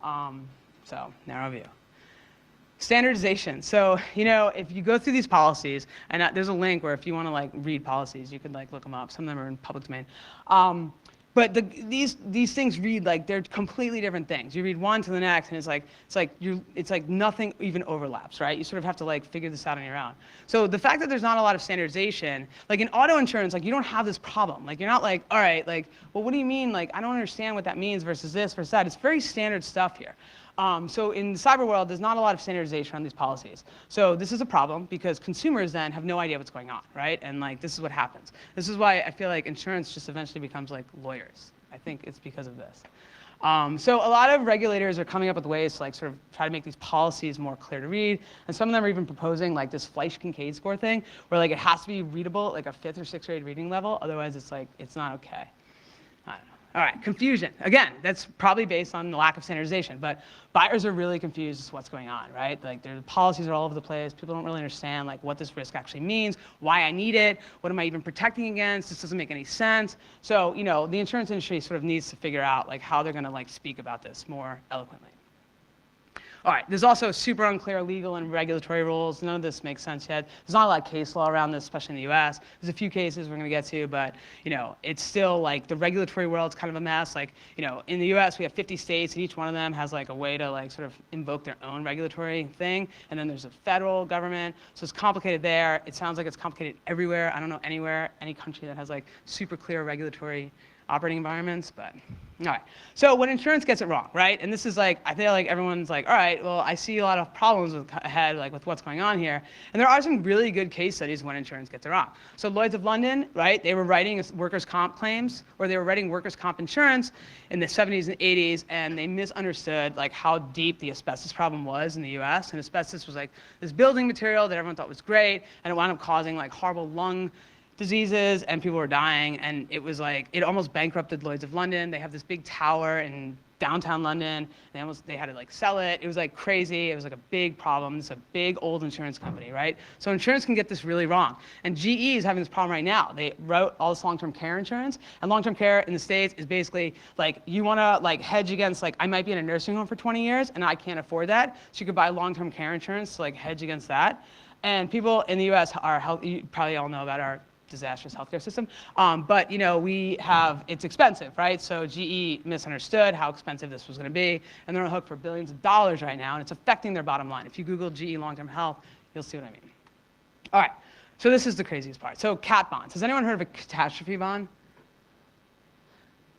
So narrow view. Standardization. So, you know, if you go through these policies, and there's a link where if you want to like read policies, you could like look them up. Some of them are in public domain. But these things read like they're completely different things. You read one to the next, and it's like nothing even overlaps, right? You sort of have to like figure this out on your own. So the fact that there's not a lot of standardization, like in auto insurance, like you don't have this problem. Like you're not like, all right, like, well, what do you mean? Like I don't understand what that means versus this versus that. It's very standard stuff here. So in the cyber world, there's not a lot of standardization on these policies. So this is a problem because consumers then have no idea what's going on, right? And like this is what happens. This is why I feel like insurance just eventually becomes like lawyers. I think it's because of this. So a lot of regulators are coming up with ways to like sort of try to make these policies more clear to read, and some of them are even proposing like this Fleisch-Kincaid score thing, where like it has to be readable at like a 5th or 6th grade reading level, otherwise it's like it's not okay. I don't know. All right, confusion. Again, that's probably based on the lack of standardization, but buyers are really confused as to what's going on, right? Like their policies are all over the place. People don't really understand like what this risk actually means, why I need it, what am I even protecting against? This doesn't make any sense. So, you know, the insurance industry sort of needs to figure out like how they're gonna like speak about this more eloquently. All right, there's also super unclear legal and regulatory rules. None of this makes sense yet. There's not a lot of case law around this, especially in the US. There's a few cases we're gonna get to, but you know, it's still like the regulatory world's kind of a mess. Like, you know, in the US we have 50 states and each one of them has like a way to like sort of invoke their own regulatory thing. And then there's a federal government. So it's complicated there. It sounds like it's complicated everywhere. I don't know anywhere, any country that has like super clear regulatory operating environments, but all right. So when insurance gets it wrong, right? And this is like, I feel like everyone's like, all right, well, I see a lot of problems ahead, like with what's going on here. And there are some really good case studies when insurance gets it wrong. So Lloyd's of London, right? They were writing workers' comp claims, or they were writing workers' comp insurance in the 70s and 80s, and they misunderstood like how deep the asbestos problem was in the US. And asbestos was like this building material that everyone thought was great, and it wound up causing like horrible lung diseases, and people were dying, and it was like, it almost bankrupted Lloyd's of London. They have this big tower in downtown London. They had to like sell it. It was like crazy. It was like a big problem. It's a big old insurance company, right? So insurance can get this really wrong. And GE is having this problem right now. They wrote all this long-term care insurance, and long-term care in the States is basically like, you wanna like hedge against like, I might be in a nursing home for 20 years and I can't afford that. So you could buy long-term care insurance to like hedge against that. And people in the US are, you probably all know about our disastrous healthcare system, but you know, it's expensive, right? So GE misunderstood how expensive this was going to be, and they're on the hook for billions of dollars right now, and it's affecting their bottom line. If you Google GE long-term health, you'll see what I mean. All right, so this is the craziest part. So cat bonds. Has anyone heard of a catastrophe bond?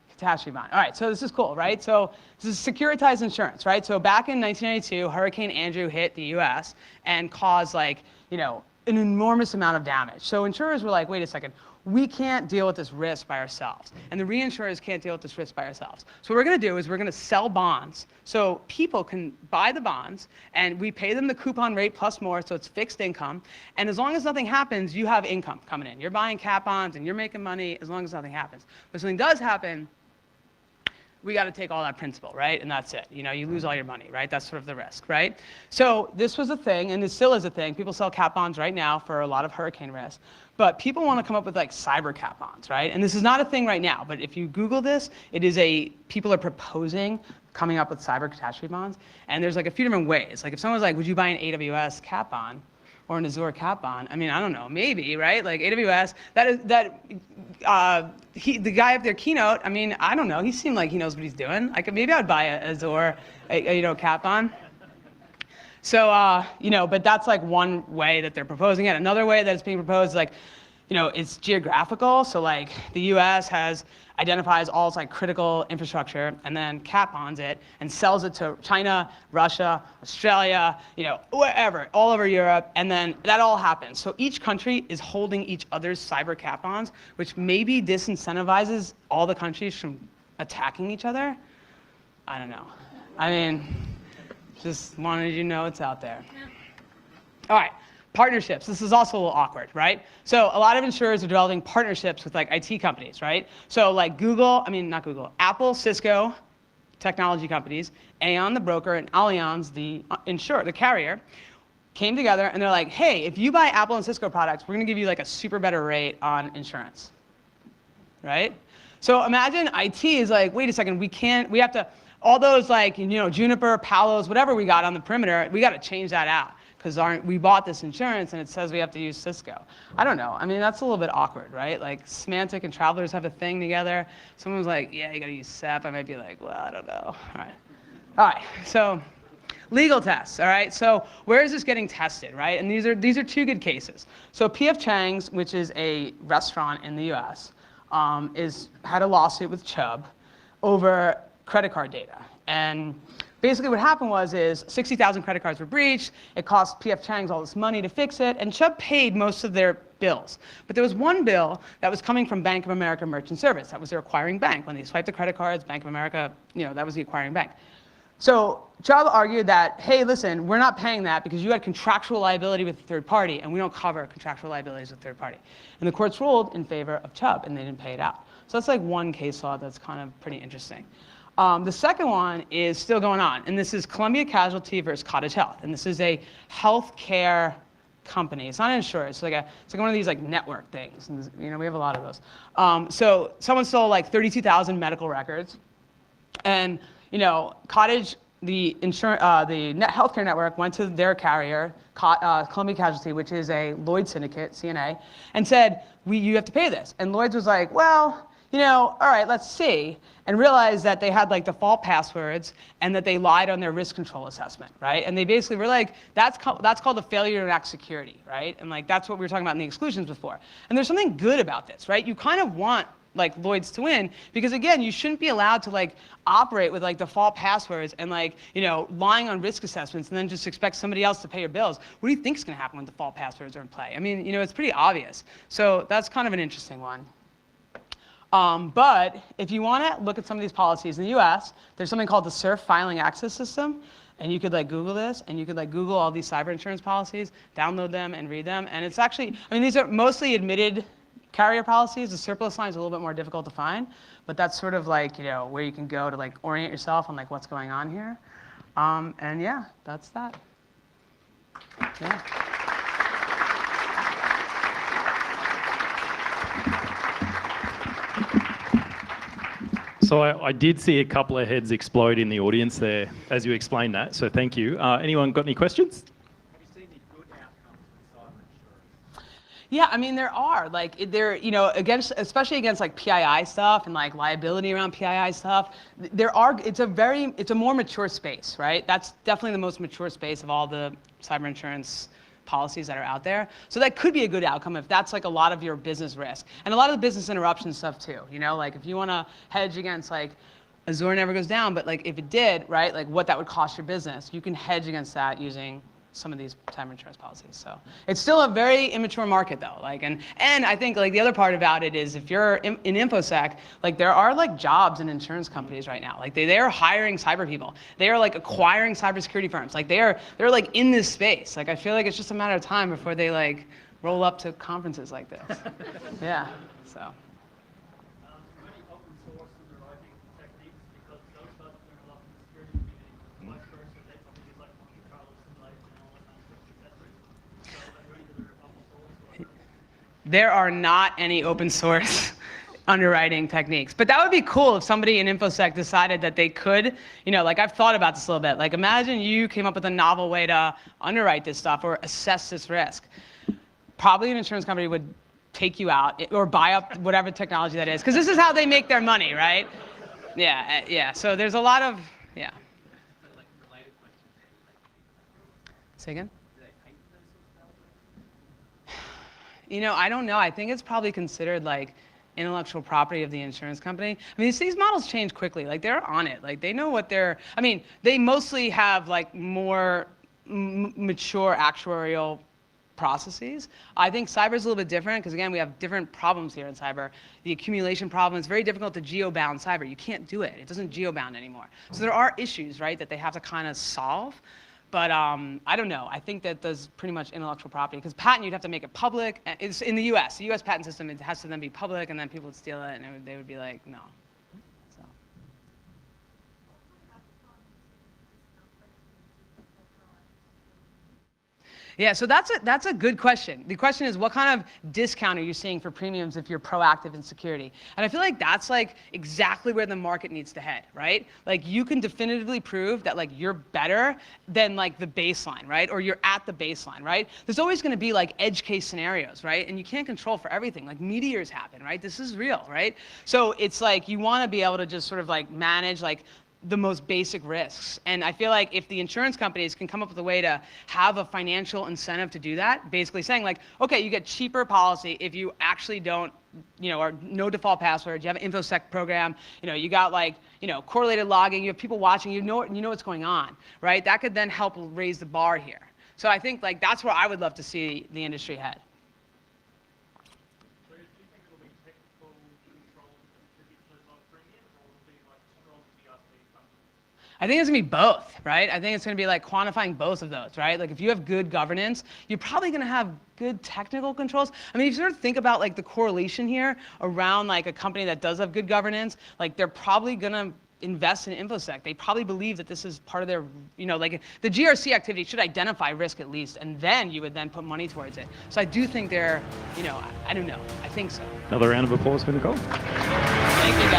Catastrophe bond. All right, so this is cool, right? So this is securitized insurance, right? So back in 1992, Hurricane Andrew hit the US and caused like, you know, an enormous amount of damage. So insurers were like, wait a second, we can't deal with this risk by ourselves. And the reinsurers can't deal with this risk by ourselves. So what we're gonna do is we're gonna sell bonds so people can buy the bonds, and we pay them the coupon rate plus more, so it's fixed income. And as long as nothing happens, you have income coming in. You're buying cat bonds and you're making money as long as nothing happens. But if something does happen, we got to take all that principal, right? And that's it. You know, you lose all your money, right? That's sort of the risk, right? So this was a thing, and it still is a thing. People sell cat bonds right now for a lot of hurricane risk. But people want to come up with like cyber cat bonds, right? And this is not a thing right now, but if you Google this, people are proposing coming up with cyber catastrophe bonds. And there's like a few different ways. Like if someone's like, would you buy an AWS cat bond? Or an Azure cat bond? I mean, I don't know, maybe, right? Like AWS, the guy up there, Keynote, I mean, I don't know, he seemed like he knows what he's doing. Maybe I would buy a Azure, cat bond. So, but that's like one way that they're proposing it. Another way that it's being proposed is like, it's geographical. So like the US identifies all its like critical infrastructure and then cat bonds it and sells it to China, Russia, Australia, wherever, all over Europe. And then that all happens. So each country is holding each other's cyber cat bonds, which maybe disincentivizes all the countries from attacking each other. I don't know. I mean, just wanted you to know it's out there. All right, partnerships. This is also a little awkward, right? So a lot of insurers are developing partnerships with like IT companies, right? So like Apple, Cisco, technology companies, Aon, the broker, and Allianz, the insurer, the carrier, came together and they're like, hey, if you buy Apple and Cisco products, we're gonna give you like a super better rate on insurance, right? So imagine IT is like, wait a second, we have to, all those like, Juniper, Palos, whatever we got on the perimeter, we got to change that out because we bought this insurance and it says we have to use Cisco. I don't know. I mean, that's a little bit awkward, right? Like Symantec and Travelers have a thing together. Someone's like, yeah, you got to use SEP. I might be like, well, I don't know. All right. So legal tests. All right. So where is this getting tested, right? And these are two good cases. So P.F. Chang's, which is a restaurant in the U.S., had a lawsuit with Chubb over credit card data. And basically what happened is 60,000 credit cards were breached. It cost P.F. Chang's all this money to fix it, and Chubb paid most of their bills. But there was one bill that was coming from Bank of America Merchant Service. That was their acquiring bank. When they swiped the credit cards, Bank of America, that was the acquiring bank. So Chubb argued that, hey, listen, we're not paying that because you had contractual liability with a third party, and we don't cover contractual liabilities with third party. And the courts ruled in favor of Chubb, and they didn't pay it out. So that's like one case law that's kind of pretty interesting. The second one is still going on, and this is Columbia Casualty versus Cottage Health, and this is a healthcare company. It's not an insurer. It's like one of these like network things. And, we have a lot of those. So someone stole like 32,000 medical records, and Cottage, the net healthcare network, went to their carrier, Columbia Casualty, which is a Lloyd's syndicate, CNA, and said, you have to pay this. And Lloyd's was like, well, all right, let's see, and realized that they had like default passwords and that they lied on their risk control assessment, right? And they basically were like, that's called a failure to enact security, right? And like that's what we were talking about in the exclusions before. And there's something good about this, right? You kind of want like Lloyd's to win because again, you shouldn't be allowed to like operate with like default passwords and like lying on risk assessments and then just expect somebody else to pay your bills. What do you think is going to happen when default passwords are in play? I mean, it's pretty obvious. So that's kind of an interesting one. But if you want to look at some of these policies in the US, there's something called the SIRF Filing Access System. And you could like Google this, and you could like Google all these cyber insurance policies, download them and read them. And it's actually, these are mostly admitted carrier policies. The surplus line is a little bit more difficult to find, but that's sort of like, where you can go to like orient yourself on like what's going on here. And yeah, that's that. Yeah. So I did see a couple of heads explode in the audience there as you explained that, so thank you. Anyone got any questions? Have you seen any good outcomes with cyber insurance? Yeah, there are. Like, especially against like PII stuff and like liability around PII stuff, it's a more mature space, right? That's definitely the most mature space of all the cyber insurance policies that are out there. So that could be a good outcome if that's like a lot of your business risk. And a lot of the business interruption stuff too, like if you want to hedge against like Azure never goes down, but like if it did, right, like what that would cost your business, you can hedge against that using some of these cyber insurance policies. So it's still a very immature market though. Like, and I think like the other part about it is if you're in InfoSec, like there are like jobs in insurance companies right now. Like they are hiring cyber people. They are like acquiring cybersecurity firms. Like they're like in this space. Like I feel like it's just a matter of time before they like roll up to conferences like this. Yeah, so. There are not any open source underwriting techniques, but that would be cool if somebody in InfoSec decided that they could, like I've thought about this a little bit. Like imagine you came up with a novel way to underwrite this stuff or assess this risk. Probably an insurance company would take you out or buy up whatever technology that is, because this is how they make their money, right? Yeah. So there's a lot of, yeah. Say again? Do they pay for those sorts of elements? You know, I don't know. I think it's probably considered like intellectual property of the insurance company. I mean, these models change quickly. Like they're on it. Like they know what they're. I mean, they mostly have like more mature actuarial processes. I think cyber is a little bit different because again, we have different problems here in cyber. The accumulation problem is very difficult to geobound cyber. You can't do it. It doesn't geobound anymore. So there are issues, right, that they have to kind of solve. But I don't know. I think that there's pretty much intellectual property because patent you'd have to make it public. It's in the U.S. The U.S. patent system, it has to then be public, and then people would steal it, and they would be like, no. So. Yeah, so that's a good question. The question is, what kind of discount are you seeing for premiums if you're proactive in security? And I feel like that's like exactly where the market needs to head, right? Like you can definitively prove that like you're better than like the baseline, right? Or you're at the baseline, right? There's always going to be like edge case scenarios, right? And you can't control for everything. Like meteors happen, right? This is real, right? So it's like you want to be able to just sort of like manage like the most basic risks. And I feel like if the insurance companies can come up with a way to have a financial incentive to do that, basically saying like, okay, you get cheaper policy if you actually don't, you know, or no default passwords, you have an InfoSec program, you know, you got like, you know, correlated logging, you have people watching, you know what's going on, right? That could then help raise the bar here. So I think like that's where I would love to see the industry head. So do you think it'll be technical controls that particulars on premium, or will it be like strong GRC functions? I think it's gonna be both, right? I think it's gonna be like quantifying both of those, right? Like if you have good governance, you're probably gonna have good technical controls. I mean, if you sort of think about like the correlation here around like a company that does have good governance, like they're probably gonna invest in InfoSec. They probably believe that this is part of their, you know, like the GRC activity should identify risk at least, and then you would then put money towards it. So I do think they're, you know, I don't know. I think so. Another round of applause for Nicole. Thank you, guys.